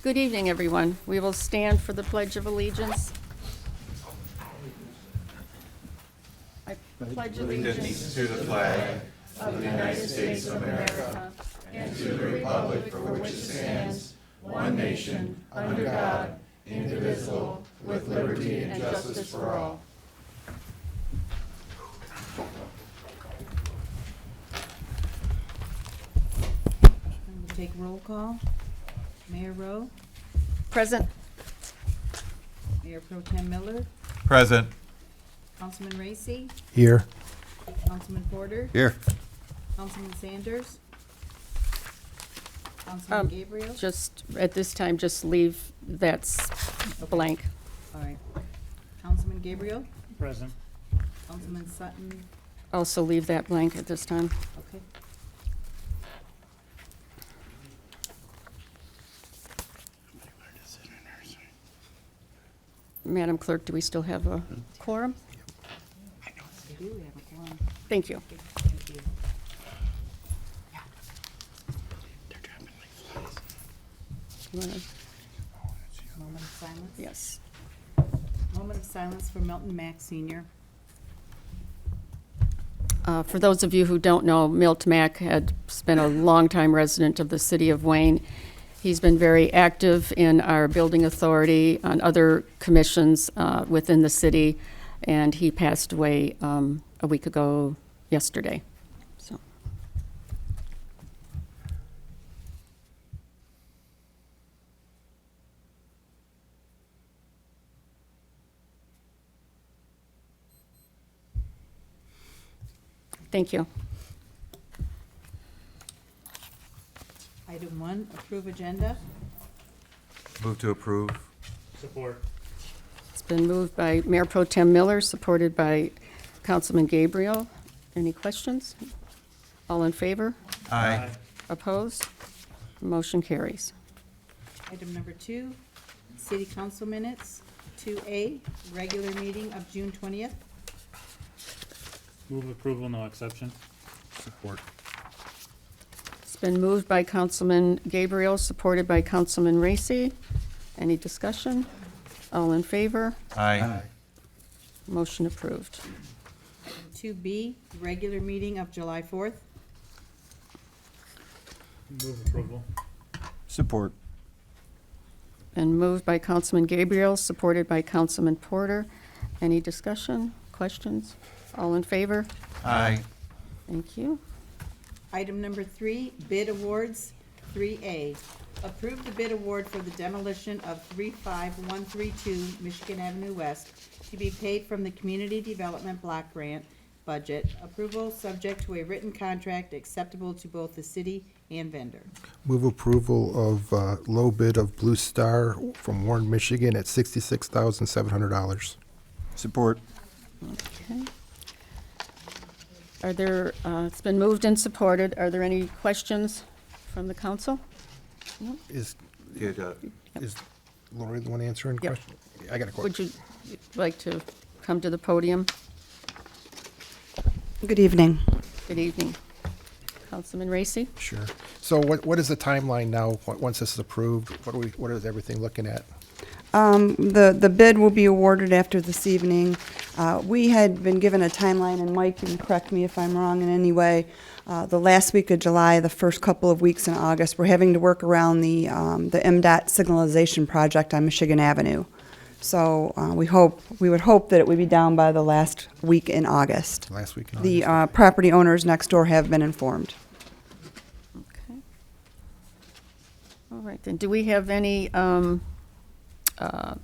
Good evening, everyone. We will stand for the Pledge of Allegiance. I pledge allegiance To the flag of the United States of America and to the republic for which it stands, one nation, under God, indivisible, with liberty and justice for all. We'll take roll call. Mayor Rowe, present. Mayor Pro Tem Miller, Present. Councilman Racy, Here. Councilman Porter, Here. Councilman Sanders, Councilman Gabriel. Just, at this time, just leave that blank. All right. Councilman Gabriel, Present. Councilman Sutton, Also leave that blank at this time. okay. Madam Clerk, do we still have a quorum? We do have a quorum. Thank you. Thank you. You wanna- Moment of silence. Yes. Moment of silence for Milton Mack Senior. For those of you who don't know, Milt Mack had been a longtime resident of the city of Wayne. He's been very active in our building authority, on other commissions within the city, and he passed away a week ago yesterday. So, thank you. Item 1, approve agenda. Move to approve. Support. It's been moved by Mayor Pro Tem Miller, supported by Councilman Gabriel. Any questions? All in favor? Aye. Opposed? Motion carries. Item number 2, city council minutes. 2A, regular meeting of June 20th. Move approval, no exception. Support. It's been moved by Councilman Gabriel, supported by Councilman Racy. Any discussion? All in favor? Aye. Motion approved. 2B, regular meeting of July 4th. Move approval. Support. Been moved by Councilman Gabriel, supported by Councilman Porter. Any discussion? Questions? All in favor? Aye. Thank you. Item number 3, bid awards. 3A, approve the bid award for the demolition of 35132 Michigan Avenue West to be paid from the Community Development Block Grant budget. Approval subject to a written contract acceptable to both the city and vendor. Move approval of low bid of Blue Star from Warren, Michigan at $66,700. Support. Okay. Are there, it's been moved and supported. Are there any questions from the council? Is Good, is Lori the one answering Yep. question? I got a Would question. you like to come to the podium? Good evening. Good evening. Councilman Racy? Sure. So what is the timeline now, once this is approved? What is everything looking at? The bid will be awarded after this evening. We had been given a timeline, and Mike can correct me if I'm wrong in any way. The last week of July, the first couple of weeks in August, we're having to work around the MDOT signalization project on Michigan Avenue. So we would hope that it would be down by the last week in August. Last week in The August? property owners next door have been informed. Okay. All right, then, do we have any prior, not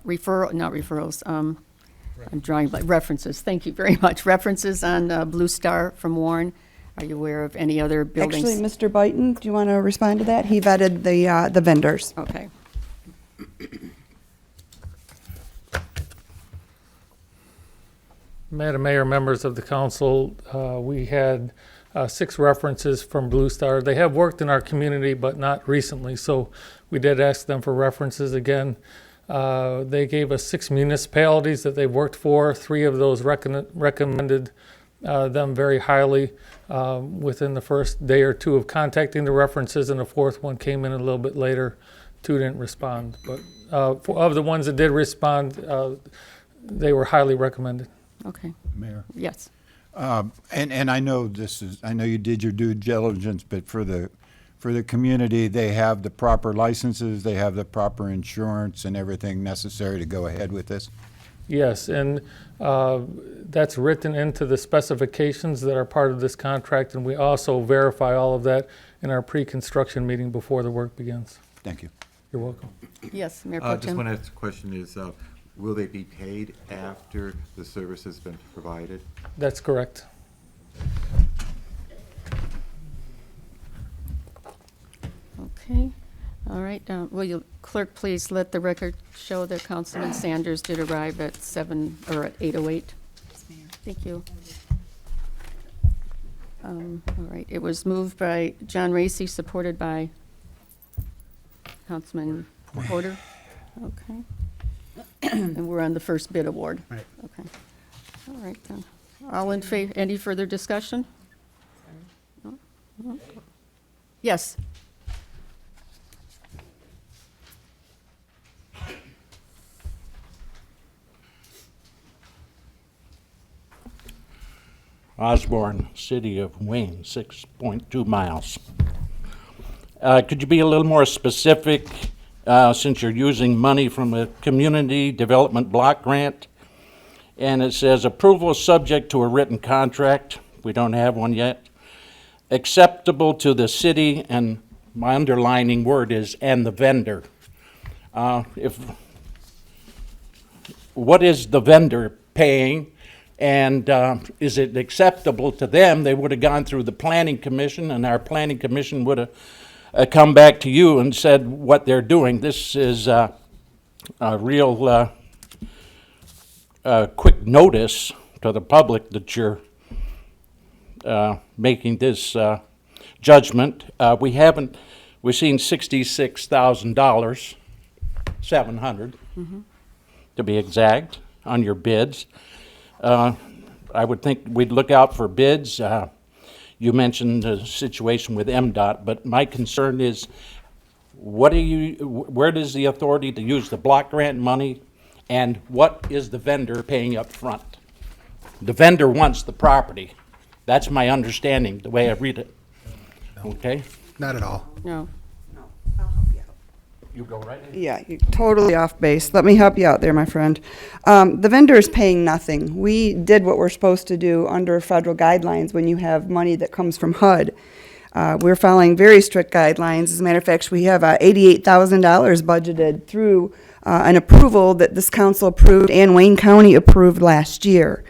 referrals, I'm drawing like references, thank you very much. References on Blue Star from Warren. Are you aware of any other buildings? Actually, Mr. Byton, do you want to respond to that? He vetted the vendors. Okay. Madam Mayor, members of the council, we had 6 references from Blue Star. They have worked in our community, but not recently, so we did ask them for references again. They gave us 6 municipalities that they've worked for. 3 of those recommended them very highly within the first day or two of contacting the references, and the fourth one came in a little bit later. Two didn't respond, but of the ones that did respond, they were highly recommended. Okay, Mayor. yes. And I know I know you did your due diligence, but for the community, they have the proper licenses, they have the proper insurance and everything necessary to go ahead with this? Yes, and that's written into the specifications that are part of this contract, and we also verify all of that in our pre-construction meeting before the work begins. Thank you. You're welcome. Yes, Mayor Pro Just Tem. want to ask a question is, will they be paid after the service has been provided? That's correct. Okay, all right. Will you, clerk, please let the record show that Councilman Sanders did arrive at 8:08? Yes, Mayor. Thank you. All right, it was moved by John Racy, supported by Councilman Porter. Okay. And we're on the first bid award. Right. Okay. All right, then. All in favor, any further discussion? No? No? Yes. Osborne, City of Wayne, 6.2 miles. Could you be a little more specific, since you're using money from a community development block grant? And it says approval is subject to a written contract. We don't have one yet. Acceptable to the city, and my underlining word is, and the vendor. What is the vendor paying? And is it acceptable to them? They would have gone through the planning commission, and our planning commission would have come back to you and said what they're doing. This is a real quick notice to the public that you're making this judgment. We've seen $66,000, 700 to be exact, on your bids. I would think we'd look out for bids. You mentioned the situation with MDOT, but my concern is, where does the authority to use the block grant money, and what is the vendor paying up front? The vendor wants the property. That's my understanding, the way I read it. Okay? Not at all. No. No, I'll help you out. You go right ahead. Yeah, you're totally off base. Let me help you out there, my friend. The vendor is paying nothing. We did what we're supposed to do under federal guidelines when you have money that comes from HUD. We're following very strict guidelines. As a matter of fact, we have $88,000 budgeted through an approval that this council approved and Wayne County approved last year.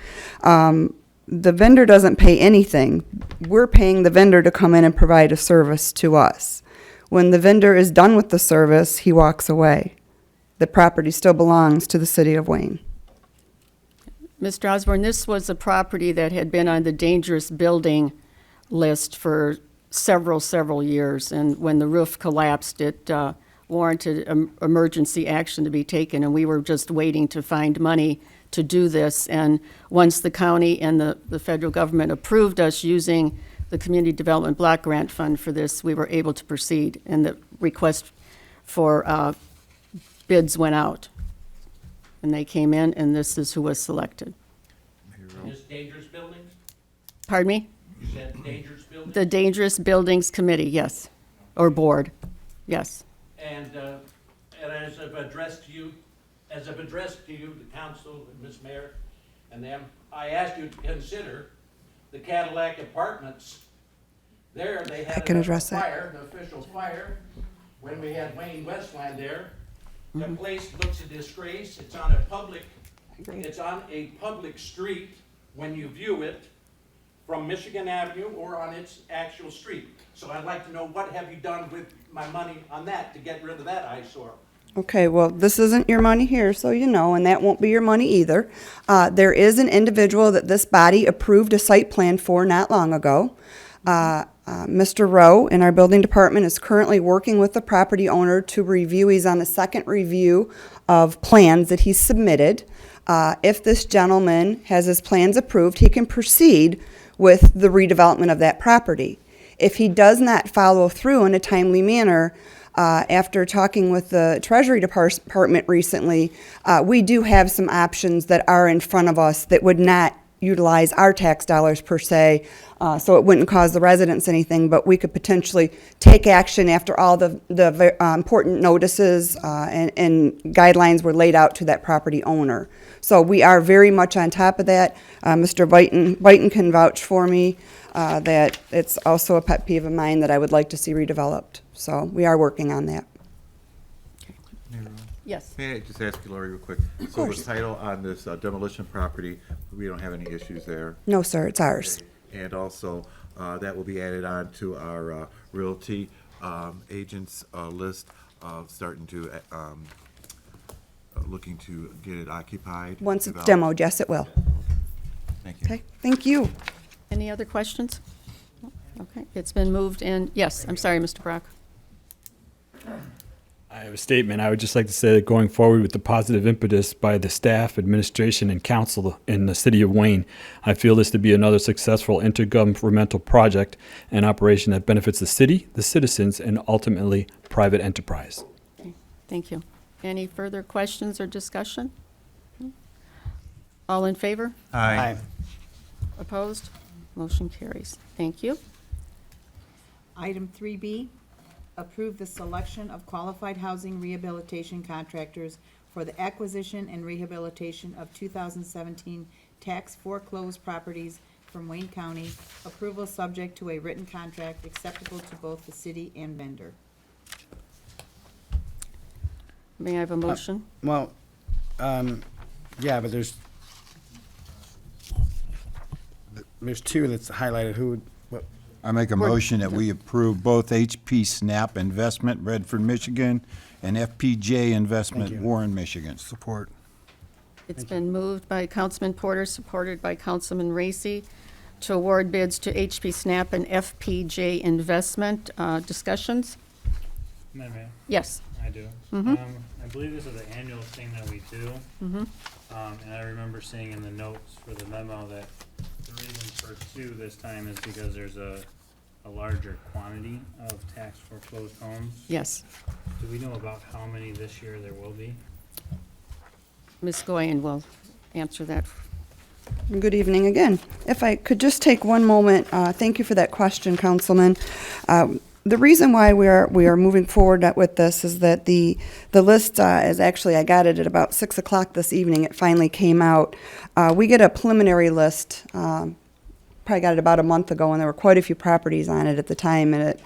The vendor doesn't pay anything. We're paying the vendor to come in and provide a service to us. When the vendor is done with the service, he walks away. The property still belongs to the city of Wayne. Mr. Osborne, this was a property that had been on the dangerous building list for several years, and when the roof collapsed, it warranted emergency action to be taken, and we were just waiting to find money to do this. And once the county and the federal government approved us using the Community Development Block Grant Fund for this, we were able to proceed, and the request for bids went out. And they came in, and this is who was selected. Is dangerous buildings? Pardon me? You said dangerous buildings? The Dangerous Buildings Committee, yes, or Board, yes. And as I've addressed to you, the council, Ms. Mayor, and them, I asked you to consider the Cadillac Apartments. There, they I had can a address that. fire, the official fire, when we had Wayne Westland there. The place looks a disgrace. It's on a public street when you view it from Michigan Avenue or on its actual street. So I'd like to know, what have you done with my money on that to get rid of that eyesore? Okay, well, this isn't your money here, so you know, and that won't be your money either. There is an individual that this body approved a site plan for not long ago. Mr. Rowe in our building department is currently working with the property owner to review. He's on the second review of plans that he's submitted. If this gentleman has his plans approved, he can proceed with the redevelopment of that property. If he does not follow through in a timely manner, after talking with the Treasury Department recently, we do have some options that are in front of us that would not utilize our tax dollars per se, so it wouldn't cause the residents anything, but we could potentially take action after all the important notices and guidelines were laid out to that property owner. So we are very much on top of that. Mr. Whiten can vouch for me that it's also a pet peeve of mine that I would like to see redeveloped. So we are working on that. Yes. May I just ask you, Lori, real quick? So the title on this demolition property, we don't have any issues there? No, sir, it's ours. And also, that will be added on to our realty agents list of starting to, looking to get it occupied? Once it's developed? demoed, yes, it will. Thank you. Okay, thank you. Any other questions? Okay, it's been moved and, yes, I'm sorry, Mr. Brock. I have a statement. I would just like to say that going forward with the positive impetus by the staff, administration, and council in the city of Wayne, I feel this to be another successful intergovernmental project and operation that benefits the city, the citizens, and ultimately private enterprise. Okay, thank you. Any further questions or discussion? All in favor? Aye. Opposed? Motion carries. Thank you. Item 3B, approve the selection of qualified housing rehabilitation contractors for the acquisition and rehabilitation of 2017 tax foreclosed properties from Wayne County. Approval subject to a written contract acceptable to both the city and vendor. May I have a motion? Well, yeah, but there's two that's highlighted. Who would, what? I make a motion that we approve both HP Snap Investment, Redford, Michigan, and FPJ Investment, Thank you. Warren, Michigan. Support. It's been moved by Councilman Porter, supported by Councilman Racy, to award bids to HP Snap and FPJ Investment. Discussions? Madam Mayor, Yes. I do. I believe this is an annual thing that we do. And I remember seeing in the notes for the memo that the reason for two this time is because there's a larger quantity of tax foreclosed homes. Yes. Do we know about how many this year there will be? Ms. Goyen will answer that. Good evening again. If I could just take one moment, thank you for that question, Councilman. The reason why we are moving forward with this is that the list is actually, I got it at about 6 o'clock this evening. It finally came out. We get a preliminary list, probably got it about a month ago, and there were quite a few properties on it at the time. And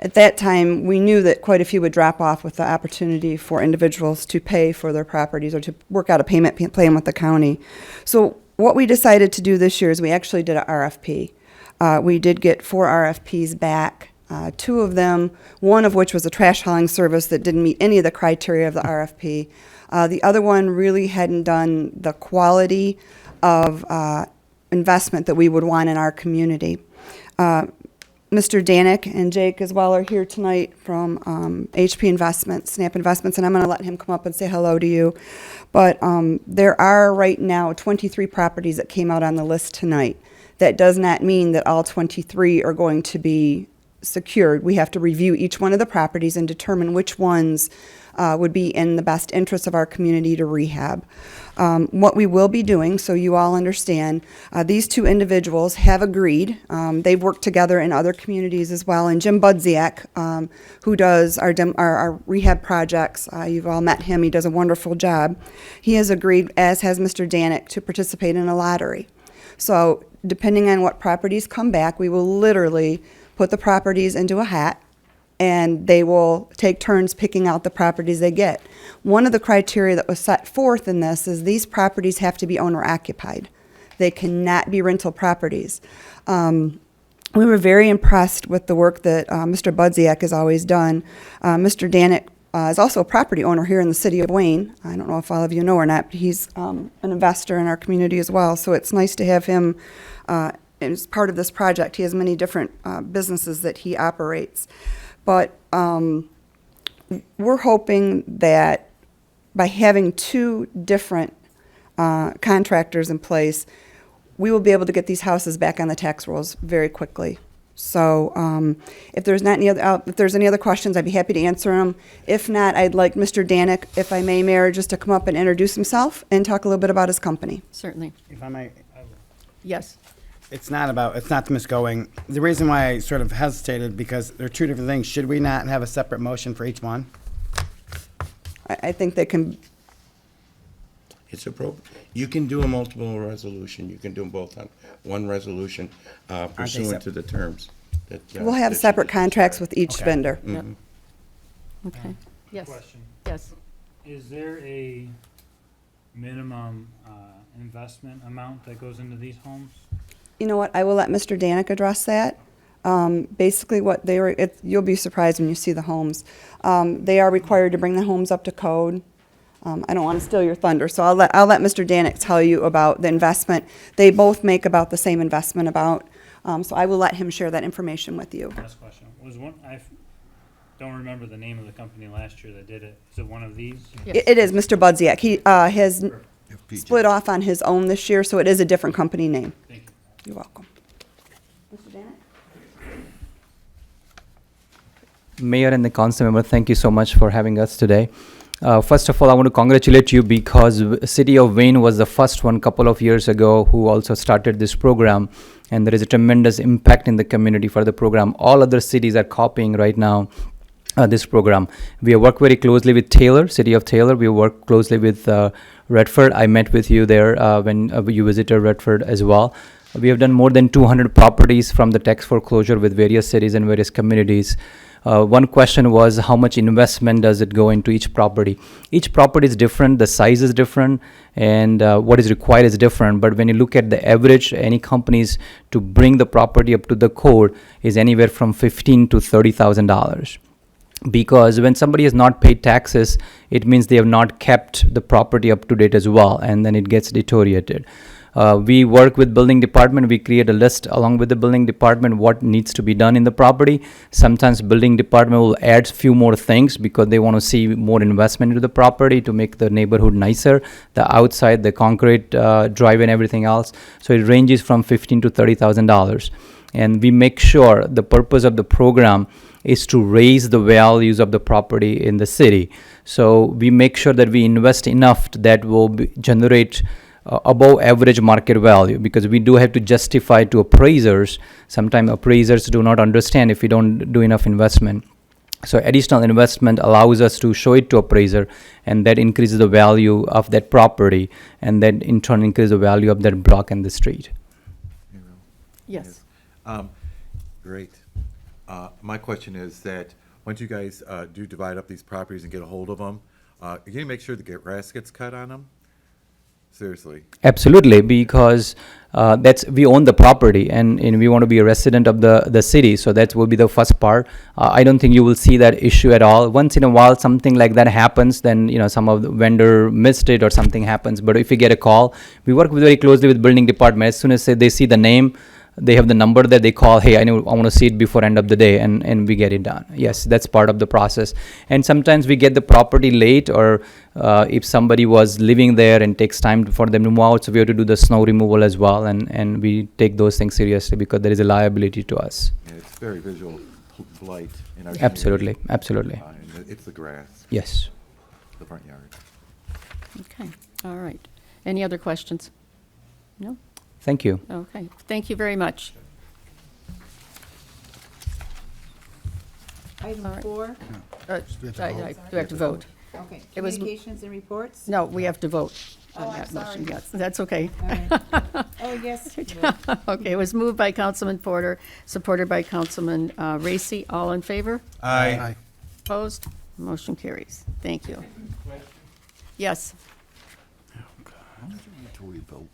at that time, we knew that quite a few would drop off with the opportunity for individuals to pay for their properties or to work out a payment plan with the county. So what we decided to do this year is we actually did an RFP. We did get 4 RFPs back. 2 of them, one of which was a trash hauling service that didn't meet any of the criteria of the RFP. The other one really hadn't done the quality of investment that we would want in our community. Mr. Danik and Jake as well are here tonight from HP Investments, Snap Investments, and I'm going to let him come up and say hello to you. But there are right now 23 properties that came out on the list tonight. That does not mean that all 23 are going to be secured. We have to review each one of the properties and determine which ones would be in the best interest of our community to rehab. What we will be doing, so you all understand, these 2 individuals have agreed. They've worked together in other communities as well. And Jim Budziak, who does our rehab projects, you've all met him. He does a wonderful job. He has agreed, as has Mr. Danik, to participate in a lottery. So depending on what properties come back, we will literally put the properties into a hat, and they will take turns picking out the properties they get. One of the criteria that was set forth in this is these properties have to be owner-occupied. They cannot be rental properties. We were very impressed with the work that Mr. Budziak has always done. Mr. Danik is also a property owner here in the city of Wayne. I don't know if all of you know or not, but he's an investor in our community as well, so it's nice to have him as part of this project. He has many different businesses that he operates. But we're hoping that by having two different contractors in place, we will be able to get these houses back on the tax rolls very quickly. So if there's any other questions, I'd be happy to answer them. If not, I'd like Mr. Danik, if I may, Mayor, just to come up and introduce himself and talk a little bit about his company. Certainly. If I might, Yes. it's not the misgoing. The reason why I sort of hesitated, because they're two different things. Should we not have a separate motion for each one? I think they can, It's appropriate. You can do a multiple resolution. You can do them both on one resolution pursuant to the terms. that, we'll have that you separate described. contracts with each Okay. vendor. Yep. Okay. Yes. Question. Yes. Is there a minimum investment amount that goes into these homes? You know what, I will let Mr. Danik address that. Basically, what they were, you'll be surprised when you see the homes. They are required to bring the homes up to code. I don't want to steal your thunder, so I'll let Mr. Danik tell you about the investment. They both make about the same investment amount, so I will let him share that information with you. Last question. Was one, don't remember the name of the company last year that did it. Is it one of these? Yes. It is Mr. Budziak. He has FPG. split off on his own this year, so it is a different company name. Thank you. You're welcome. Mr. Danik? Mayor and the council member, thank you so much for having us today. First of all, I want to congratulate you because City of Wayne was the first one couple of years ago who also started this program, and there is a tremendous impact in the community for the program. All other cities are copying right now this program. We have worked very closely with Taylor, City of Taylor. We work closely with Redford. I met with you there when you visited Redford as well. We have done more than 200 properties from the tax foreclosure with various cities and various communities. One question was how much investment does it go into each property? Each property is different, the size is different, and what is required is different. But when you look at the average, any companies to bring the property up to the code is anywhere from $15,000 to $30,000. Because when somebody has not paid taxes, it means they have not kept the property up to date as well, and then it gets deteriorated. We work with building department. We create a list along with the building department what needs to be done in the property. Sometimes building department will add few more things because they want to see more investment into the property to make the neighborhood nicer, the outside, the concrete drive and everything else. So it ranges from $15,000 to $30,000. And we make sure the purpose of the program is to raise the values of the property in the city. So we make sure that we invest enough that will generate above average market value, because we do have to justify to appraisers. Sometimes appraisers do not understand if we don't do enough investment. So additional investment allows us to show it to appraiser, and that increases the value of that property, and then in turn increases the value of that block and the street. Yes. Great. My question is that once you guys do divide up these properties and get a hold of them, can you make sure the grass gets cut on them? Seriously. Absolutely, because we own the property, and we want to be a resident of the city, so that will be the first part. I don't think you will see that issue at all. Once in a while something like that happens, then some of the vendor missed it or something happens. But if you get a call, we work very closely with building department. As soon as they see the name, they have the number that they call, hey, I want to see it before end of the day, and we get it done. Yes, that's part of the process. And sometimes we get the property late, or if somebody was living there and takes time for them to move out, so we have to do the snow removal as well, and we take those things seriously because there is a liability to us. Yeah, it's very visual blight in our Absolutely, community. absolutely. And it's the grass, Yes. the front yard. Okay. All right. Any other questions? No? Thank you. Okay. Thank you very much. Item All right. 4, I do have to vote. okay, It was- communications and reports? No, we have to vote Oh, on I'm that motion. sorry. Yes, that's okay. All right. Oh, yes. Okay, it was moved by Councilman Porter, supported by Councilman Racy. All in favor? Aye. Opposed? Motion carries. Thank you. Yes. Until we vote.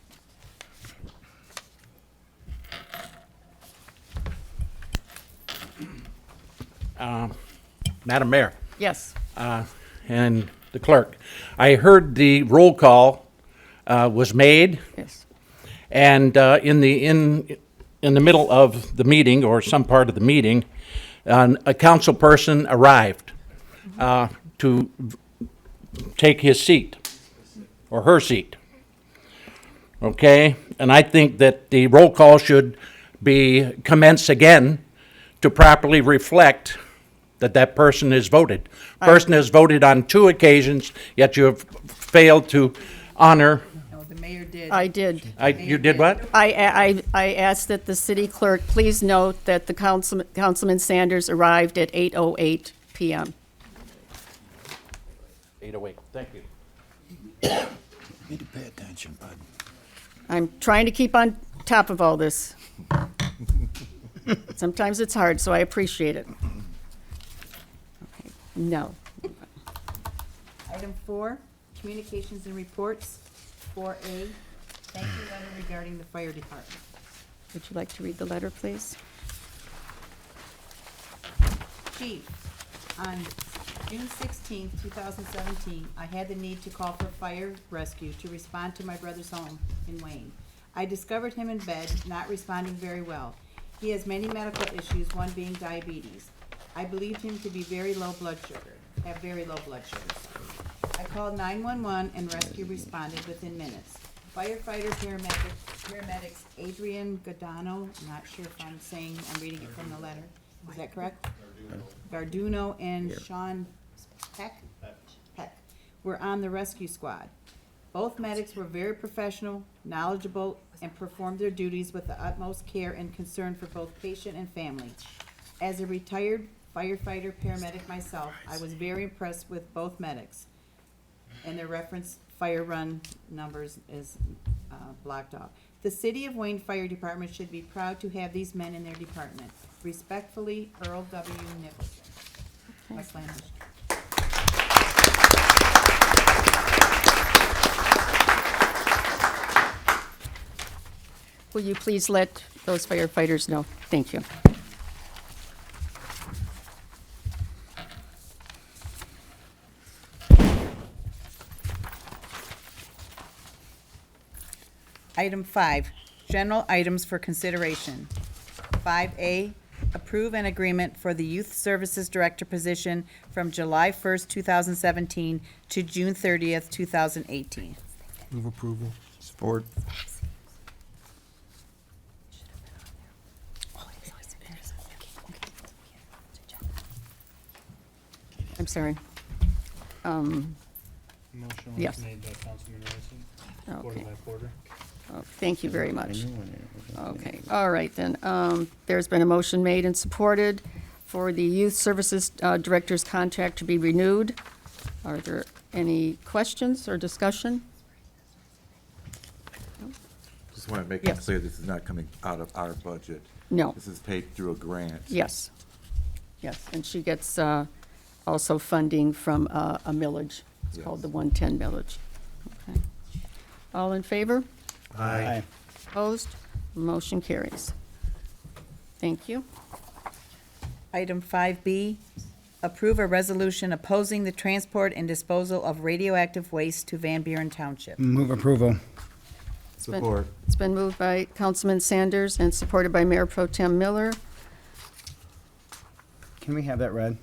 Madam Mayor, Yes. and the clerk, I heard the roll call was made, Yes. and in the middle of the meeting or some part of the meeting, a council person arrived to take his seat or her seat. Okay? And I think that the roll call should be commenced again to properly reflect that that person is voted. Person has voted on 2 occasions, yet you have failed to honor. No, the mayor did. I did. You did what? I asked that the city clerk please note that the Councilman Sanders arrived at 8:08 PM. 8:08. Thank you. Need to pay attention, bud. I'm trying to keep on top of all this. Sometimes it's hard, so I appreciate it. Okay, no. Item 4, communications and reports. 4A, thank you letter regarding the fire department. Would you like to read the letter, please? Chief, on June 16, 2017, I had the need to call for fire rescue to respond to my brother's home in Wayne. I discovered him in bed, not responding very well. He has many medical issues, one being diabetes. I believed him to be have very low blood sugar. I called 911 and rescue responded within minutes. Firefighter paramedics Adrian Godano, I'm not sure if I'm reading it from the letter. Is that correct? Garduno and Sean Peck were on the rescue squad. Both medics were very professional, knowledgeable, and performed their duties with the utmost care and concern for both patient and family. As a retired firefighter paramedic myself, I was very impressed with both medics. And their reference fire run numbers is blocked off. The City of Wayne Fire Department should be proud to have these men in their department. Respectfully, Earl W. Nicholson. Westland, Michigan. Will you please let those firefighters know? Thank you. Item 5, general items for consideration. 5A, approve an agreement for the Youth Services Director position from July 1st, 2017 to June 30th, 2018. Move approval. Support. I'm sorry. Motion Yes. was made by Councilman Ricey, supported Okay. by Porter. Oh, thank you very much. Okay, all right then. There's been a motion made and supported for the Youth Services Director's contract to be renewed. Are there any questions or discussion? Just want to make it Yes. clear, this is not coming out of our budget. No. This is paid through a grant. Yes. Yes, and she gets also funding from a millage. It's called Yes. the 110 millage. Okay. All in favor? Aye. Opposed? Motion carries. Thank you. Item 5B, approve a resolution opposing the transport and disposal of radioactive waste to Van Buren Township. Move approval. Support. It's been moved by Councilman Sanders and supported by Mayor Pro Tem Miller. Can we have that read,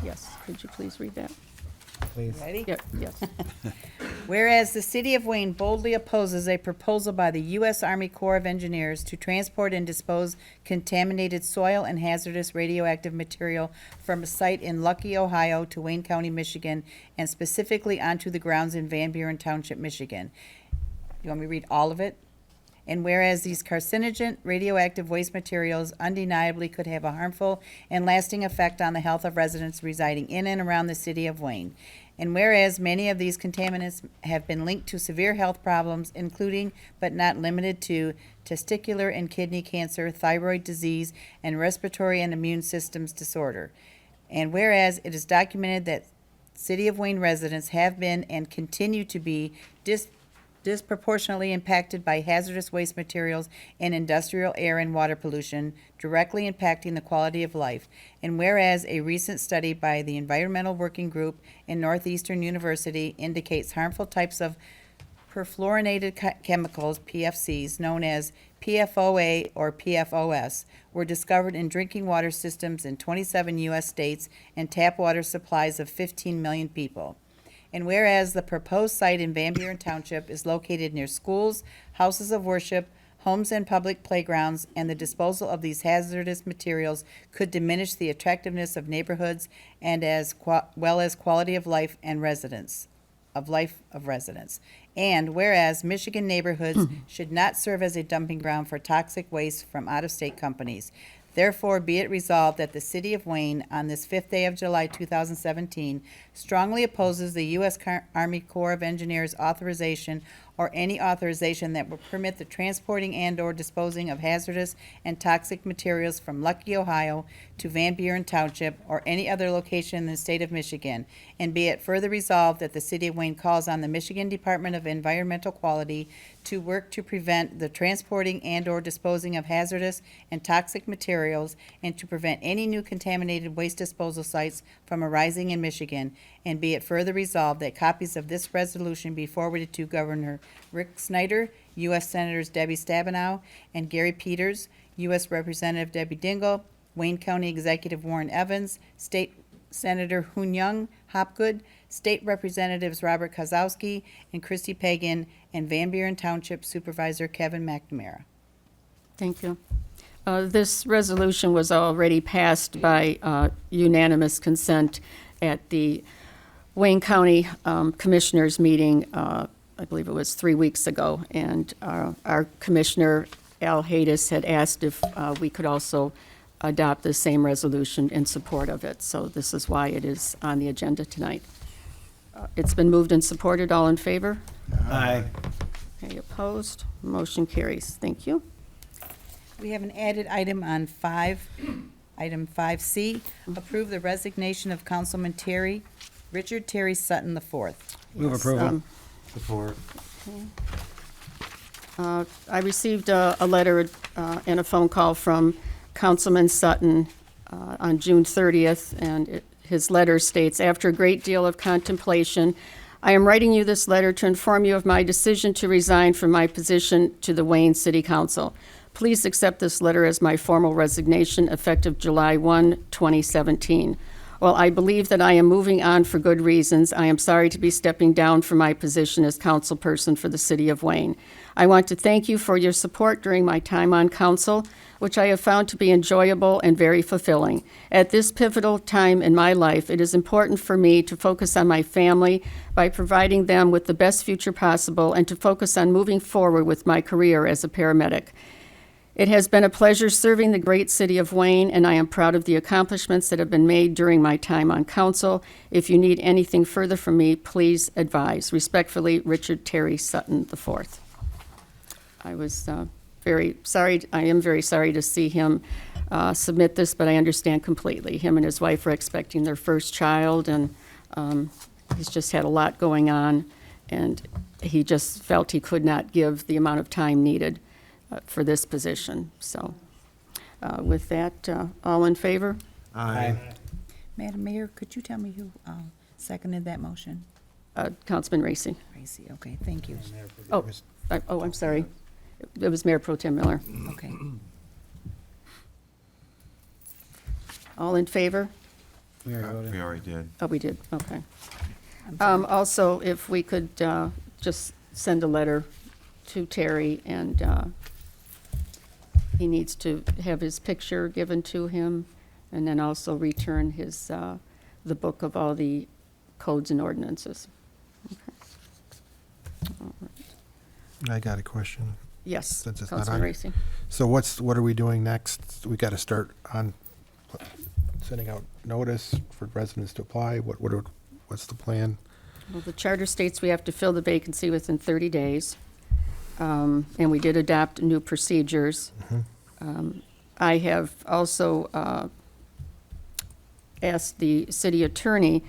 Yes, could you please read that? please? Ready? Yes. Whereas the City of Wayne boldly opposes a proposal by the U.S. Army Corps of Engineers to transport and dispose contaminated soil and hazardous radioactive material from a site in Lucky, Ohio to Wayne County, Michigan, and specifically onto the grounds in Van Buren Township, Michigan. You want me to read all of it? And whereas these carcinogen radioactive waste materials undeniably could have a harmful and lasting effect on the health of residents residing in and around the City of Wayne. And whereas many of these contaminants have been linked to severe health problems, including but not limited to testicular and kidney cancer, thyroid disease, and respiratory and immune systems disorder. And whereas it is documented that City of Wayne residents have been and continue to be disproportionately impacted by hazardous waste materials and industrial air and water pollution, directly impacting the quality of life. And whereas a recent study by the Environmental Working Group in Northeastern University indicates harmful types of perfluorinated chemicals, PFCs, known as PFOA or PFOS, were discovered in drinking water systems in 27 U.S. states and tap water supplies of 15 million people. And whereas the proposed site in Van Buren Township is located near schools, houses of worship, homes and public playgrounds, and the disposal of these hazardous materials could diminish the attractiveness of neighborhoods and well as quality of life and residents. And whereas Michigan neighborhoods should not serve as a dumping ground for toxic waste from out-of-state companies, therefore be it resolved that the City of Wayne, on this 5th day of July 2017, strongly opposes the U.S. Army Corps of Engineers authorization or any authorization that will permit the transporting and/or disposing of hazardous and toxic materials from Luckey, Ohio to Van Buren Township or any other location in the state of Michigan. And be it further resolved that the City of Wayne calls on the Michigan Department of Environmental Quality to work to prevent the transporting and/or disposing of hazardous and toxic materials and to prevent any new contaminated waste disposal sites from arising in Michigan. And be it further resolved that copies of this resolution be forwarded to Governor Rick Snyder, U.S. Senators Debbie Stabenow and Gary Peters, U.S. Representative Debbie Dingell, Wayne County Executive Warren Evans, State Senator Hoon Young Hopgood, State Representatives Robert Kozowski and Christy Pagan, and Van Buren Township Supervisor Kevin McNamara. Thank you. This resolution was already passed by unanimous consent at the Wayne County Commissioners meeting, I believe it was 3 weeks ago, and our Commissioner, Al Haydes, had asked if we could also adopt the same resolution in support of it. So this is why it is on the agenda tonight. It's been moved and supported. All in favor? Aye. Any opposed? Motion carries. Thank you. We have an added item on item 5C, approve the resignation of Councilman Richard Terry Sutton IV. Move Yes, approval. Support. I received a letter and a phone call from Councilman Sutton on June 30th, and his letter states, "After a great deal of contemplation, I am writing you this letter to inform you of my decision to resign from my position to the Wayne City Council. Please accept this letter as my formal resignation effective July 1, 2017. While I believe that I am moving on for good reasons, I am sorry to be stepping down from my position as councilperson for the City of Wayne. I want to thank you for your support during my time on council, which I have found to be enjoyable and very fulfilling. At this pivotal time in my life, it is important for me to focus on my family by providing them with the best future possible and to focus on moving forward with my career as a paramedic. It has been a pleasure serving the great city of Wayne, and I am proud of the accomplishments that have been made during my time on council. If you need anything further from me, please advise. Respectfully, Richard Terry Sutton IV." I was very sorry. I am very sorry to see him submit this, but I understand completely. Him and his wife are expecting their first child, and he's just had a lot going on, and he just felt he could not give the amount of time needed for this position. So with that, all in favor? Aye. Madam Mayor, could you tell me who seconded that motion? Councilman Racy. Racy, okay, thank you. I'm sorry. It was Mayor Pro Tem Miller. Okay. All in favor? We already voted. We already did. Oh, we did, okay. I'm sorry. Also, if we could just send a letter to Terry, and he needs to have his picture given to him, and then also return his, the book of all the codes and ordinances. Okay. All right. I got a question. Yes, Since it's not Councilman on. Racy. So what are we doing next? We got to start on sending out notice for residents to apply? What's the plan? Well, the charter states we have to fill the vacancy within 30 days. And we did adopt new procedures. I have also asked the city attorney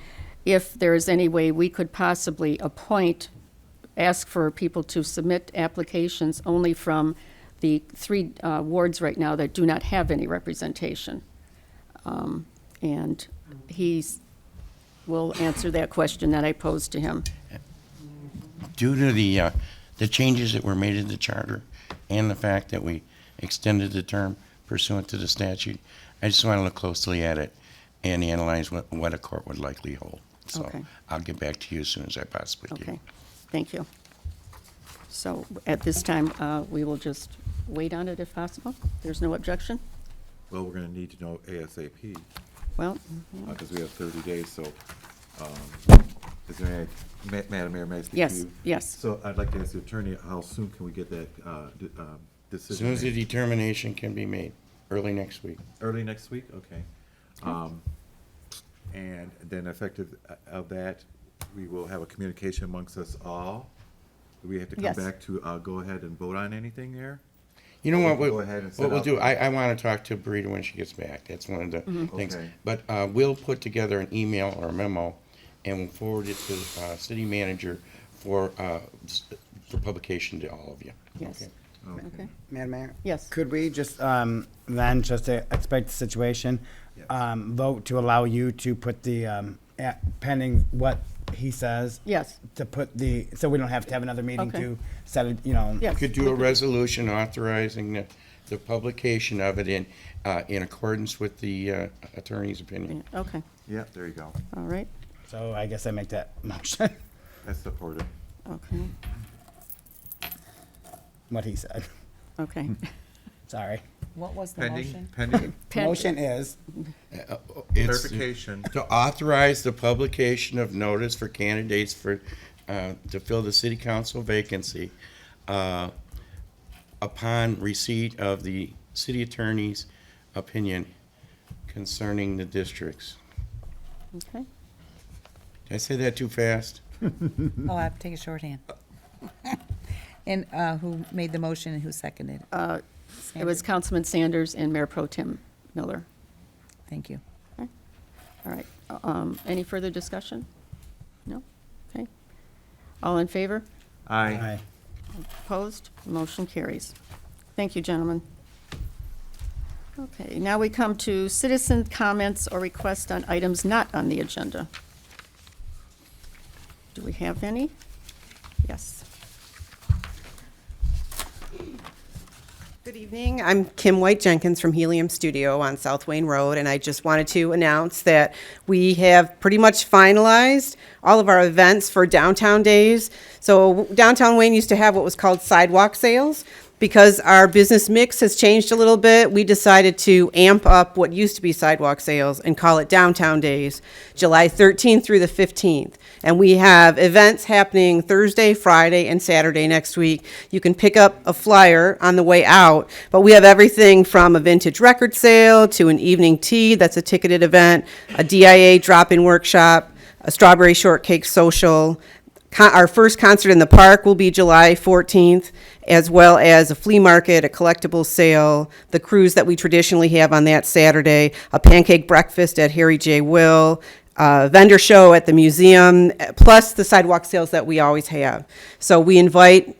if there is any way we could possibly ask for people to submit applications only from the 3 wards right now that do not have any representation. And he will answer that question that I posed to him. Due to the changes that were made in the charter and the fact that we extended the term pursuant to the statute, I just want to look closely at it and analyze what a court would likely hold. So Okay. I'll get back to you as soon as I possibly can. Okay, thank you. So at this time, we will just wait on it if possible. There's no objection? Well, we're gonna need to know ASAP, Well, because we have 30 days, so, is there any, Madam Mayor, may I speak to yes, you? yes. So I'd like to ask the attorney, how soon can we get that, As decision soon as the made? determination can be made, early next week. Early next week, okay. And then effective of that, we will have a communication amongst us all. Do we have to come Yes. back to, go ahead and vote on anything there? You know Or what, we can go ahead and what set we'll up- do, I want to talk to Brita when she gets back. That's one of the things. Okay. But we'll put together an email or a memo, and we'll forward it to the city manager for publication to all of you. Yes. Okay. Okay, Madam Mayor? yes. Could we just, then, just to expect the situation, vote to allow you to put the, pending what he says, Yes, to put the, so we don't have to have another meeting Okay. to set it, you know? yes. Could do a resolution authorizing the publication of it in accordance with the attorney's opinion. Okay, Yeah, there you go. all right, So I guess I make that motion, That's supported. okay, what he said. okay. Sorry. What was the Pending, motion? pending Pen- Motion is, It's clarification. to authorize the publication of notice for candidates for, to fill the city council vacancy upon receipt of the city attorney's opinion concerning the districts. Okay, Did I say that too fast? Oh, I have to take a shorthand. And who made the motion and who seconded it? it was Councilman Sanders and Mayor Pro Tem Miller. Thank you. All right, any further discussion? No? Okay. All in favor? aye. Opposed? Motion carries. Thank you, gentlemen. Okay, now we come to citizen comments or requests on items not on the agenda. Do we have any? Yes. Good evening. I'm Kim White Jenkins from Helium Studio on South Wayne Road, and I just wanted to announce that we have pretty much finalized all of our events for Downtown Days. So Downtown Wayne used to have what was called sidewalk sales. Because our business mix has changed a little bit, we decided to amp up what used to be sidewalk sales and call it Downtown Days, July 13th through the 15th. And we have events happening Thursday, Friday, and Saturday next week. You can pick up a flyer on the way out, but we have everything from a vintage record sale to an evening tea, that's a ticketed event, a DIA drop-in workshop, a strawberry shortcake social. Our first concert in the park will be July 14th, as well as a flea market, a collectibles sale, the cruise that we traditionally have on that Saturday, a pancake breakfast at Harry J. Will, a vendor show at the museum, plus the sidewalk sales that we always have. So we invite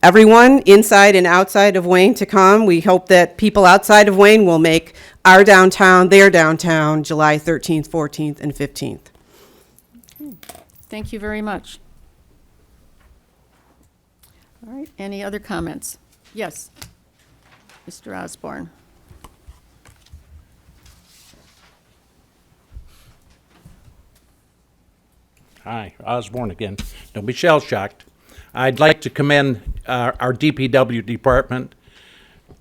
everyone inside and outside of Wayne to come. We hope that people outside of Wayne will make our downtown their downtown July 13th, 14th, and 15th. Thank you very much. All right, any other comments? Yes, Mr. Osborne. Hi, Osborne again. Don't be shell-shocked. I'd like to commend our DPW department,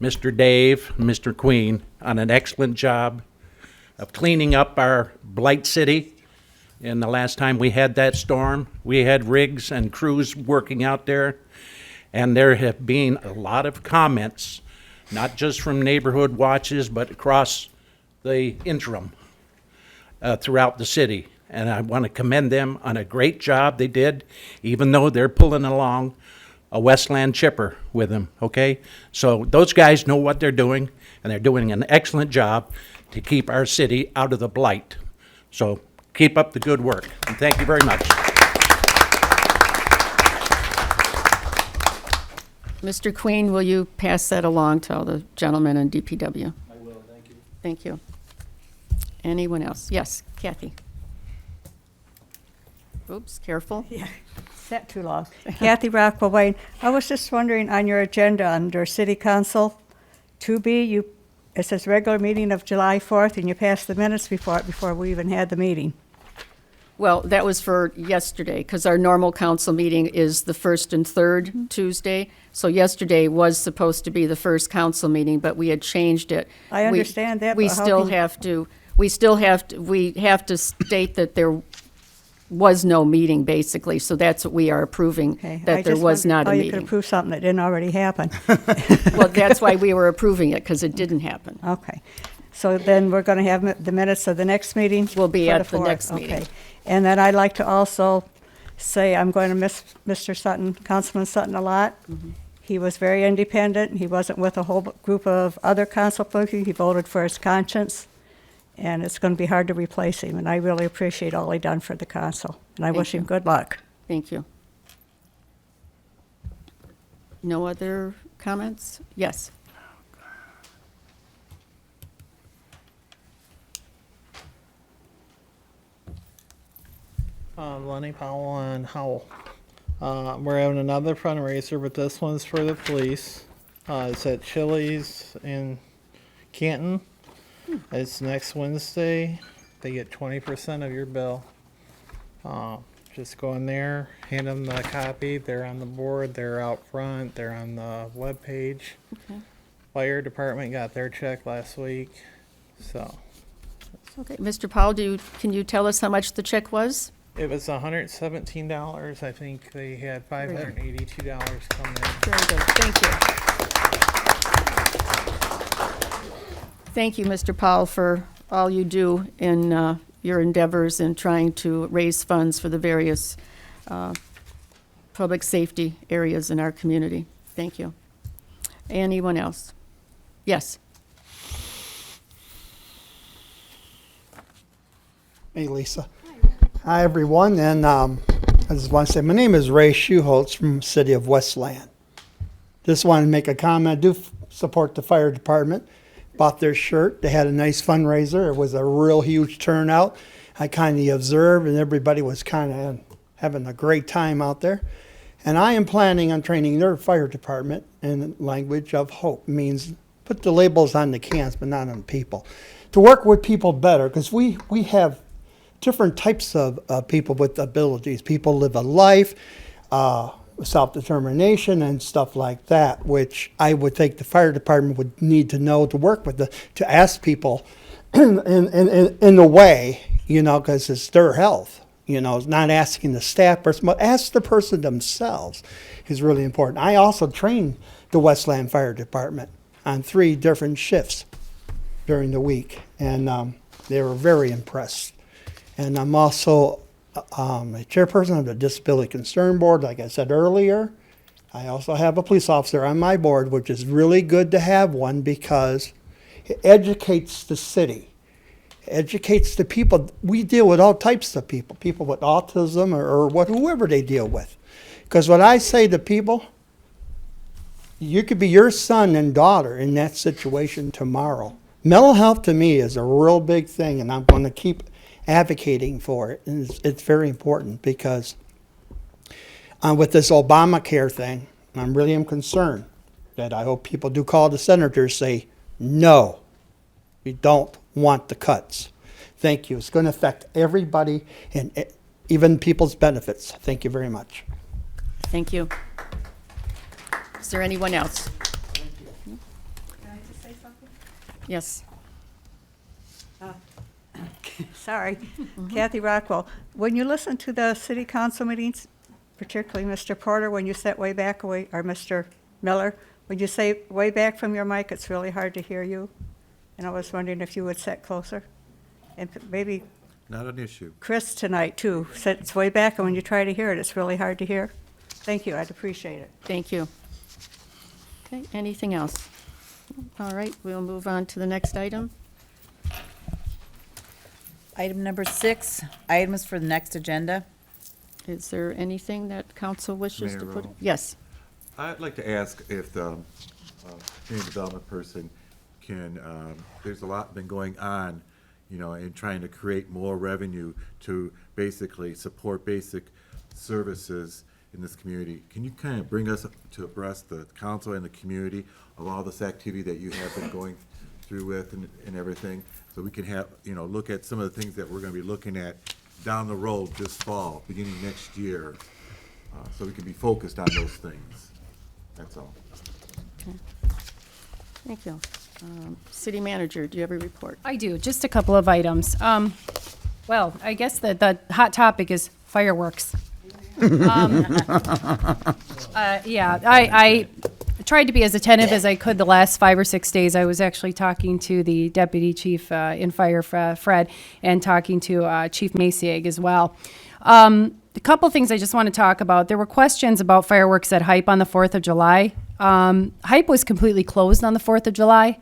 Mr. Dave, Mr. Queen, on an excellent job of cleaning up our blight city. And the last time we had that storm, we had rigs and crews working out there. And there have been a lot of comments, not just from neighborhood watches, but across the interim throughout the city. And I want to commend them on a great job they did, even though they're pulling along a Westland chipper with them, okay? So those guys know what they're doing, and they're doing an excellent job to keep our city out of the blight. So keep up the good work, and thank you very much. Mr. Queen, will you pass that along to all the gentlemen in DPW? I will, thank you. Thank you. Anyone else? Yes, Kathy. Oops, careful. Yeah. Sat too long. Kathy Rockwell Wayne, I was just wondering on your agenda under City Council, 2B, it says regular meeting of July 4th, and you passed the minutes before we even had the meeting. Well, that was for yesterday, because our normal council meeting is the first and third Tuesday. So yesterday was supposed to be the first council meeting, but we had changed it. I understand that, We but how still can you- we have to state that there was no meeting, basically. So that's what we are approving, Okay, I that there just was wondered not a how you could meeting. approve something that didn't already happen. Well, that's why we were approving it, because it didn't happen. Okay. So then we're going to have the minutes of the next meeting? Will be for at the 4th. next meeting. Okay. And then I'd like to also say I'm going to miss Mr. Sutton, Councilman Sutton, a lot. Mm-hmm. He was very independent. He wasn't with a whole group of other council people. He voted for his conscience. And it's going to be hard to replace him. And I really appreciate all he done for the council. And I Thank wish him you. good luck. Thank you. No other comments? Yes. Lenny Powell and Howell. We're having another fundraiser, but this one's for the police. It's at Chili's in Canton. It's next Wednesday. They get 20% of your bill. Just go in there, hand them the copy. They're on the board. They're out front. They're on the web page. Okay. Fire department got their check last week. So Okay, Mr. Powell, can you tell us how much the check was? it was $117. I think they had $582 come in. Very good, thank you. Thank you, Mr. Powell, for all you do in your endeavors in trying to raise funds for the various public safety areas in our community. Thank you. Anyone else? Yes. Hey, Lisa. Hi, everyone. And I just want to say, my name is Ray Schuholtz from the city of Westland. Just wanted to make a comment. I do support the fire department. Bought their shirt. They had a nice fundraiser. It was a real huge turnout. I kind of observed, and everybody was kind of having a great time out there. And I am planning on training their fire department in the language of hope. It means put the labels on the cans, but not on people. To work with people better, because we have different types of people with abilities. People live a life, self-determination and stuff like that, which I would think the fire department would need to know to work with, to ask people in the way, because it's their health. Not asking the staff person, but ask the person themselves is really important. I also trained the Westland Fire Department on 3 different shifts during the week, and they were very impressed. And I'm also a chairperson of the Disability Concern Board, like I said earlier. I also have a police officer on my board, which is really good to have one because it educates the city, educates the people. We deal with all types of people with autism or whoever they deal with. Because what I say to people, you could be your son and daughter in that situation tomorrow. Mental health to me is a real big thing, and I'm going to keep advocating for it. And it's very important because with this Obamacare thing, I really am concerned that I hope people do call the senators, say, no, we don't want the cuts. Thank you. It's going to affect everybody and even people's benefits. Thank you very much. Thank you. Is there anyone else? Can I just say something? Yes. Sorry. Kathy Rockwell. When you listen to the city council meetings, particularly Mr. Porter, when you sit way back away, or Mr. Miller, when you say way back from your mic, it's really hard to hear you. And I was wondering if you would sit closer. And maybe Not an issue. Chris tonight, too, sits way back, and when you try to hear it, it's really hard to hear. Thank you. I'd appreciate it. Thank you. Okay, anything else? All right, we'll move on to the next item. Item number 6, items for the next agenda. Is there anything that council wishes to Mayor put? Rowe. Yes. I'd like to ask if the community development person can, there's a lot been going on, in trying to create more revenue to basically support basic services in this community. Can you kind of bring us to abreast, the council and the community, of all this activity that you have been going through with and everything? So we can have, look at some of the things that we're going to be looking at down the road this fall, beginning next year, so we can be focused on those things. That's all. Okay. Thank you. City manager, do you have a report? I do, just a couple of items. Well, I guess the hot topic is fireworks. Yeah, I tried to be as attentive as I could the last 5 or 6 days. I was actually talking to the deputy chief in fire, Fred, and talking to Chief Maciag as well. A couple things I just want to talk about. There were questions about fireworks at Hype on the 4th of July. Hype was completely closed on the 4th of July,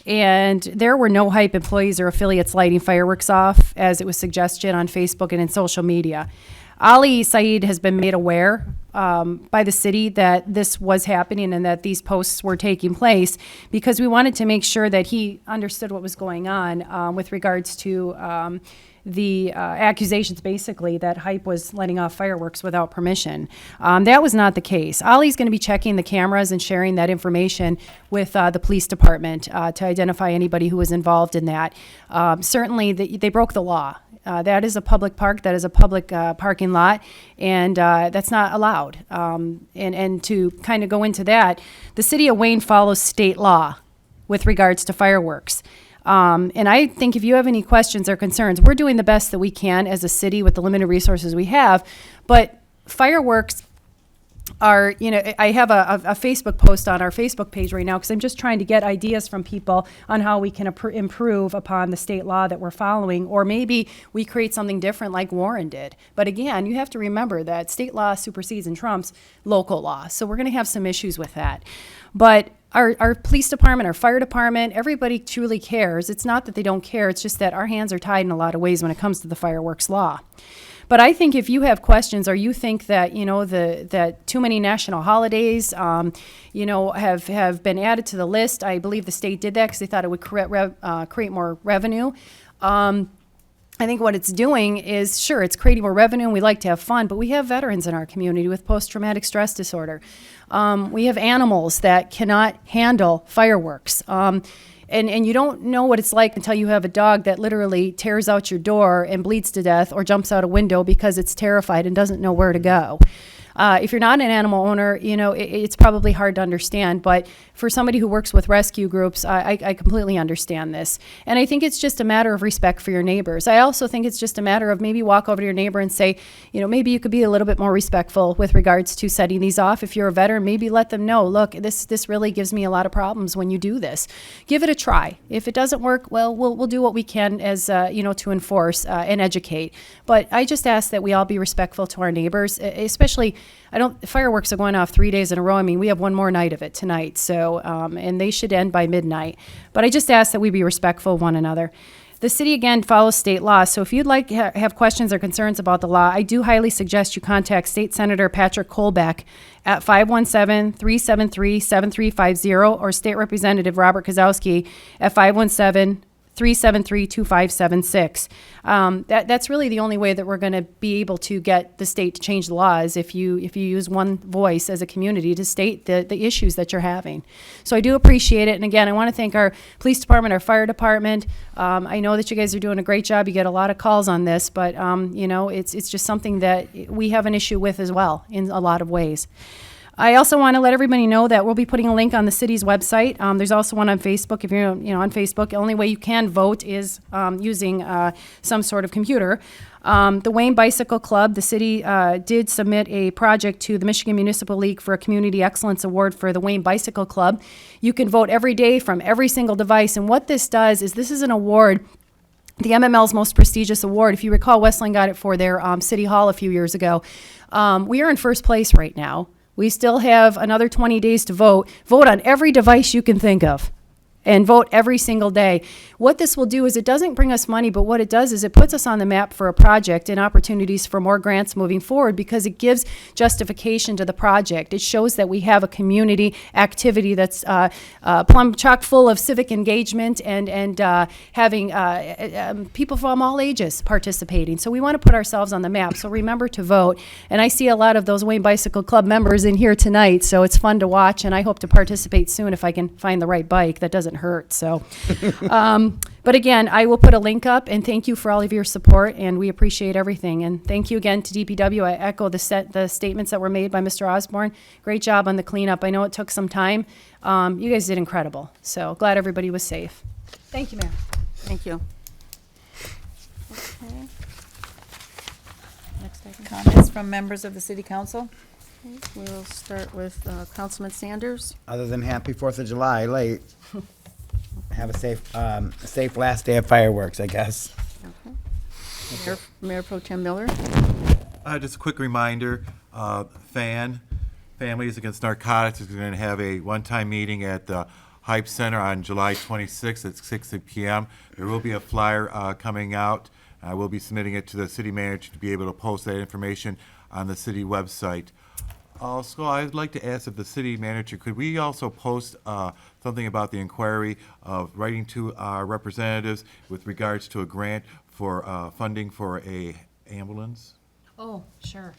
and there were no Hype employees or affiliates lighting fireworks off, as it was suggested on Facebook and in social media. Ali Saeed has been made aware by the city that this was happening and that these posts were taking place, because we wanted to make sure that he understood what was going on with regards to the accusations, basically, that Hype was letting off fireworks without permission. That was not the case. Ollie's going to be checking the cameras and sharing that information with the police department to identify anybody who was involved in that. Certainly, they broke the law. That is a public park. That is a public parking lot, and that's not allowed. And to kind of go into that, the city of Wayne follows state law with regards to fireworks. And I think if you have any questions or concerns, we're doing the best that we can as a city with the limited resources we have. But fireworks are, I have a Facebook post on our Facebook page right now because I'm just trying to get ideas from people on how we can improve upon the state law that we're following, or maybe we create something different like Warren did. But again, you have to remember that state law supersedes and trumps local law. So we're going to have some issues with that. But our police department, our fire department, everybody truly cares. It's not that they don't care. It's just that our hands are tied in a lot of ways when it comes to the fireworks law. But I think if you have questions, or you think that, that too many national holidays, have been added to the list, I believe the state did that because they thought it would create more revenue. I think what it's doing is, sure, it's creating more revenue and we like to have fun, but we have veterans in our community with post-traumatic stress disorder. We have animals that cannot handle fireworks. And you don't know what it's like until you have a dog that literally tears out your door and bleeds to death or jumps out a window because it's terrified and doesn't know where to go. If you're not an animal owner, it's probably hard to understand. But for somebody who works with rescue groups, I completely understand this. And I think it's just a matter of respect for your neighbors. I also think it's just a matter of maybe walk over to your neighbor and say, maybe you could be a little bit more respectful with regards to setting these off. If you're a veteran, maybe let them know, look, this really gives me a lot of problems when you do this. Give it a try. If it doesn't work, well, we'll do what we can as, to enforce and educate. But I just ask that we all be respectful to our neighbors, especially fireworks are going off 3 days in a row. I mean, we have one more night of it tonight, so, and they should end by midnight. But I just ask that we be respectful of one another. The city, again, follows state law, so if you'd like to have questions or concerns about the law, I do highly suggest you contact State Senator Patrick Kolbeck at 517-373-7350 or State Representative Robert Kozowski at 517-373-2576. That's really the only way that we're going to be able to get the state to change the laws if you use one voice as a community to state the issues that you're having. So I do appreciate it. And again, I want to thank our police department, our fire department. I know that you guys are doing a great job. You get a lot of calls on this, but it's just something that we have an issue with as well in a lot of ways. I also want to let everybody know that we'll be putting a link on the city's website. There's also one on Facebook. If you're on Facebook, the only way you can vote is using some sort of computer. The Wayne Bicycle Club, the city did submit a project to the Michigan Municipal League for a Community Excellence Award for the Wayne Bicycle Club. You can vote every day from every single device. And what this does is this is an award, the MML's most prestigious award. If you recall, Westland got it for their City Hall a few years ago. We are in first place right now. We still have another 20 days to vote. Vote on every device you can think of. and vote every single day. What this will do is it doesn't bring us money, but what it does is it puts us on the map for a project and opportunities for more grants moving forward, because it gives justification to the project. It shows that we have a community activity that's plumb chock full of civic engagement and having people from all ages participating. So we want to put ourselves on the map. So remember to vote. And I see a lot of those Wayne Bicycle Club members in here tonight, so it's fun to watch, and I hope to participate soon if I can find the right bike that doesn't hurt. So, but again, I will put a link up, and thank you for all of your support, and we appreciate everything. And thank you again to DPW. I echo the statements that were made by Mr. Osborne. Great job on the cleanup. I know it took some time. You guys did incredible. So glad everybody was safe. Thank you, Mayor. Thank you. Okay. Next item. Comments from members of the city council? Okay, we'll start with Councilman Sanders. Other than happy 4th of July late, have a safe last day of fireworks, I guess. Okay. Mayor Pro Tem Miller. Just a quick reminder, Families Against Narcotics is going to have a one-time meeting at the Hype Center on July 26th at 6 p.m. There will be a flyer coming out. I will be submitting it to the city manager to be able to post that information on the city website. Also, I'd like to ask if the city manager, could we also post something about the inquiry of writing to our representatives with regards to a grant for funding for a ambulance? Oh, sure.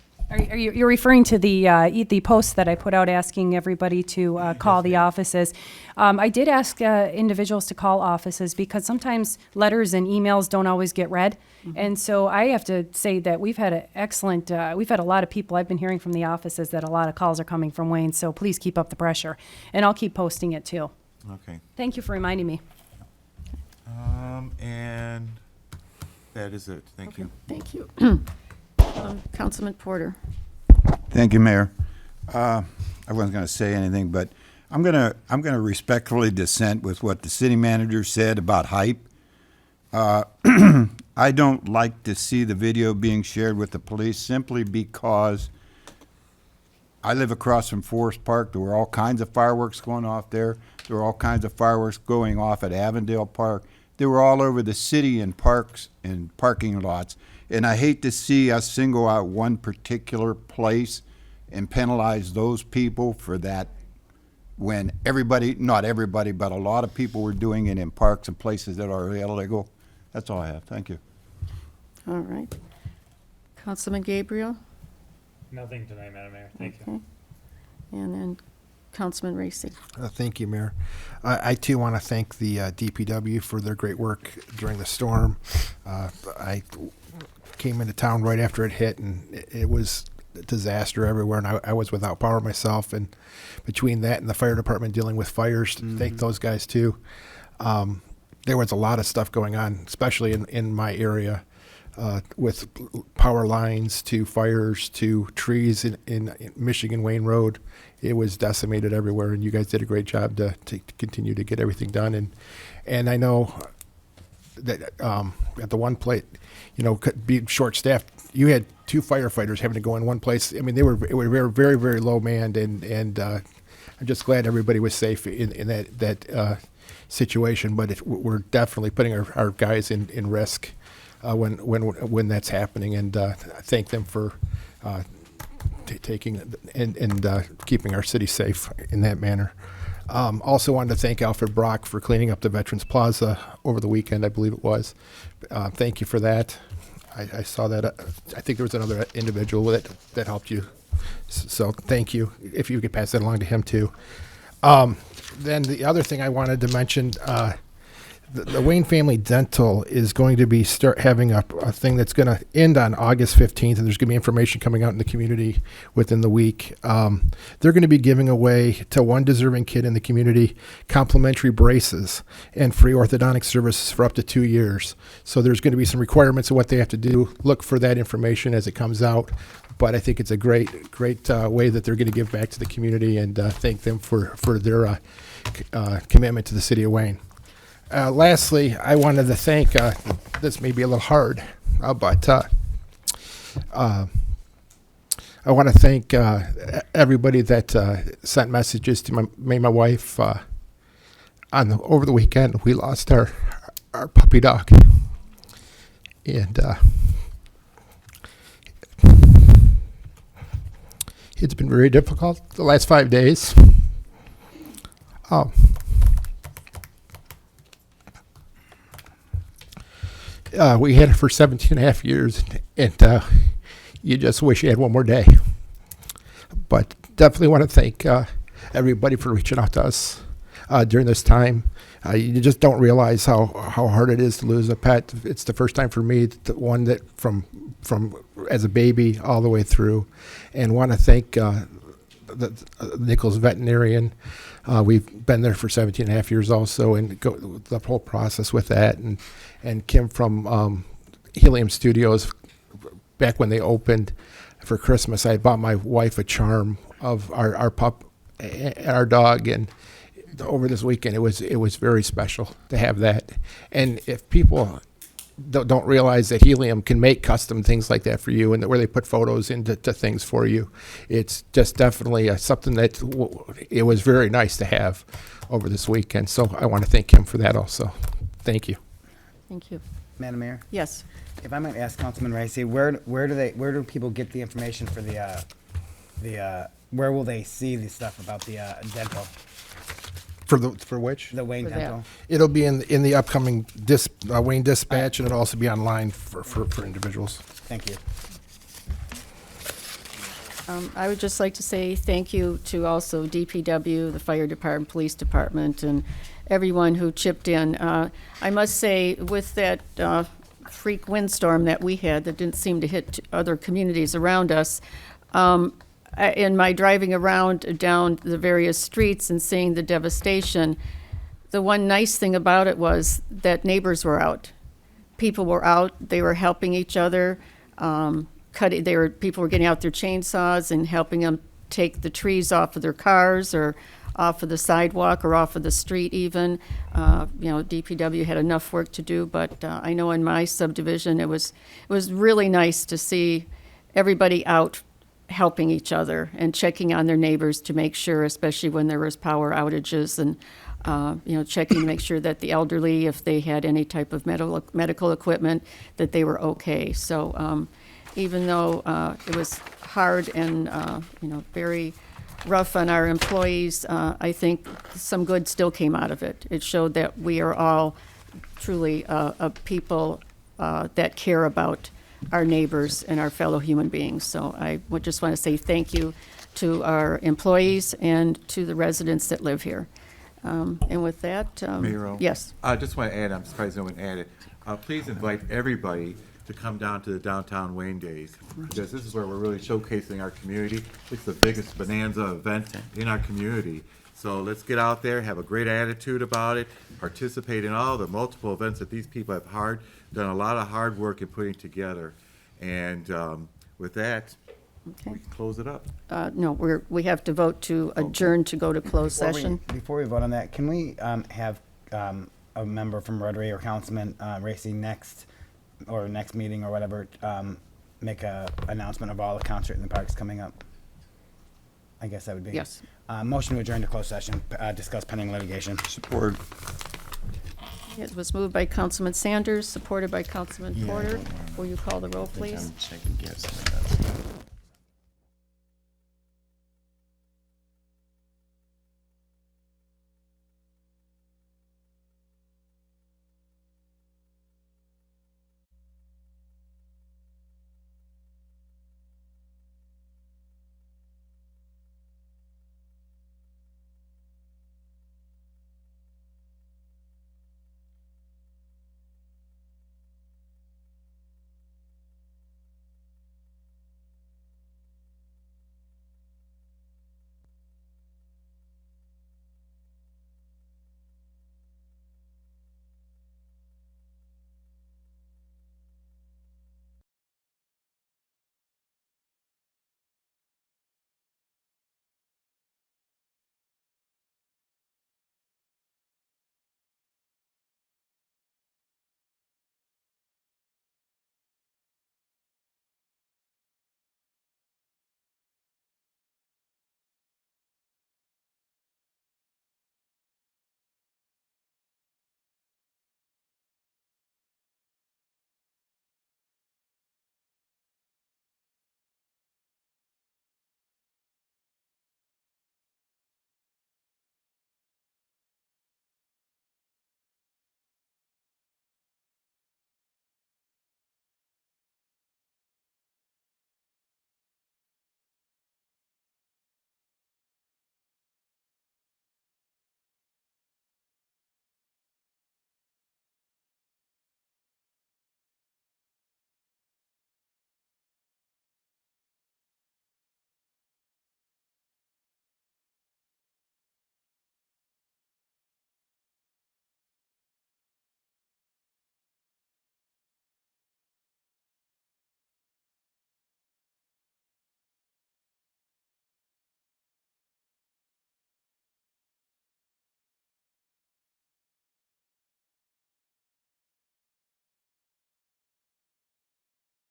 You're referring to the post that I put out asking everybody to call the offices. I did ask individuals to call offices because sometimes letters and emails don't always get read. And so I have to say that we've had we've had a lot of people. I've been hearing from the offices that a lot of calls are coming from Wayne, so please keep up the pressure. And I'll keep posting it too. Okay. Thank you for reminding me. And that is it. Thank you. Thank you. Councilman Porter. Thank you, Mayor. I wasn't going to say anything, but I'm going to respectfully dissent with what the city manager said about hype. I don't like to see the video being shared with the police simply because I live across from Forest Park. There were all kinds of fireworks going off there. There were all kinds of fireworks going off at Avondale Park. They were all over the city in parks and parking lots. And I hate to see us single out one particular place and penalize those people for that when everybody, not everybody, but a lot of people were doing it in parks and places that are illegal. That's all I have. Thank you. All right. Councilman Gabriel. Nothing tonight, Madam Mayor. Thank you. And then Councilman Racy. Thank you, Mayor. I too want to thank the DPW for their great work during the storm. I came into town right after it hit, and it was a disaster everywhere, and I was without power myself. And between that and the fire department dealing with fires, thank those guys too. There was a lot of stuff going on, especially in my area, with power lines to fires to trees in Michigan Wayne Road. It was decimated everywhere, and you guys did a great job to continue to get everything done. And I know that at the one place, being short-staffed, you had 2 firefighters having to go in one place. I mean, they were very, very low manned, and I'm just glad everybody was safe in that situation. But we're definitely putting our guys in risk when that's happening, and thank them for taking and keeping our city safe in that manner. Also wanted to thank Alfred Brock for cleaning up the Veterans Plaza over the weekend, I believe it was. Thank you for that. I saw that. I think there was another individual that helped you. So thank you. If you could pass that along to him too. Then the other thing I wanted to mention, the Wayne Family Dental is going to be start having a thing that's going to end on August 15th, and there's going to be information coming out in the community within the week. They're going to be giving away to one deserving kid in the community complimentary braces and free orthodontic services for up to 2 years. So there's going to be some requirements of what they have to do. Look for that information as it comes out. But I think it's a great way that they're going to give back to the community, and thank them for their commitment to the city of Wayne. Lastly, I wanted to thank, this may be a little hard, but I want to thank everybody that sent messages to my wife. over the weekend, we lost our puppy dog. And it's been very difficult the last 5 days. We had her for 17 and a half years, and you just wish you had one more day. But definitely want to thank everybody for reaching out to us during this time. You just don't realize how hard it is to lose a pet. It's the first time for me, the one that from as a baby all the way through, and want to thank the Nichols veterinarian. We've been there for 17 and a half years also, and go the whole process with that, and Kim from Helium Studios. Back when they opened for Christmas, I bought my wife a charm of our pup, our dog, and over this weekend it was very special to have that. And if people don't realize that Helium can make custom things like that for you, and where they put photos into things for you, it's just definitely something that it was very nice to have over this weekend. So I want to thank him for that also. Thank you. Thank you. Madam Mayor, Yes. if I might ask Councilman Ricey, where do people get the information for where will they see the stuff about the dental? For which? The Wayne For that. Dental. It'll be in the upcoming Wayne Dispatch, and it'll also be online for individuals. Thank you. I would just like to say thank you to also DPW, the Fire Department, Police Department, and everyone who chipped in. I must say, with that freak windstorm that we had that didn't seem to hit other communities around us, in my driving around down the various streets and seeing the devastation, the one nice thing about it was that neighbors were out. People were out. They were helping each other. People were getting out their chainsaws and helping them take the trees off of their cars or off of the sidewalk or off of the street even. DPW had enough work to do, but I know in my subdivision it was really nice to see everybody out helping each other and checking on their neighbors to make sure, especially when there was power outages, and checking to make sure that the elderly, if they had any type of medical equipment, that they were okay. So even though it was hard and very rough on our employees, I think some good still came out of it. It showed that we are all truly a people that care about our neighbors and our fellow human beings. So I would just want to say thank you to our employees and to the residents that live here. And with that, Mayor O? yes. I just want to add, I'm surprised no one added, please invite everybody to come down to the Downtown Wayne Days, because this is where we're really showcasing our community. It's the biggest bonanza event in our community. So let's get out there, have a great attitude about it, participate in all the multiple events that these people have done a lot of hard work in putting together. And with that, we can close it up. No, we have to vote to adjourn to go to closed session. Before we vote on that, can we have a member from Rotary or Councilman Racey next meeting or whatever, make a announcement of all the concert in the parks coming up? I guess that would be. Yes. Motion to adjourn to closed session, discuss pending litigation. Support. It was moved by Councilman Sanders, supported by Councilman Porter. Will you call the roll, please? Second guessing.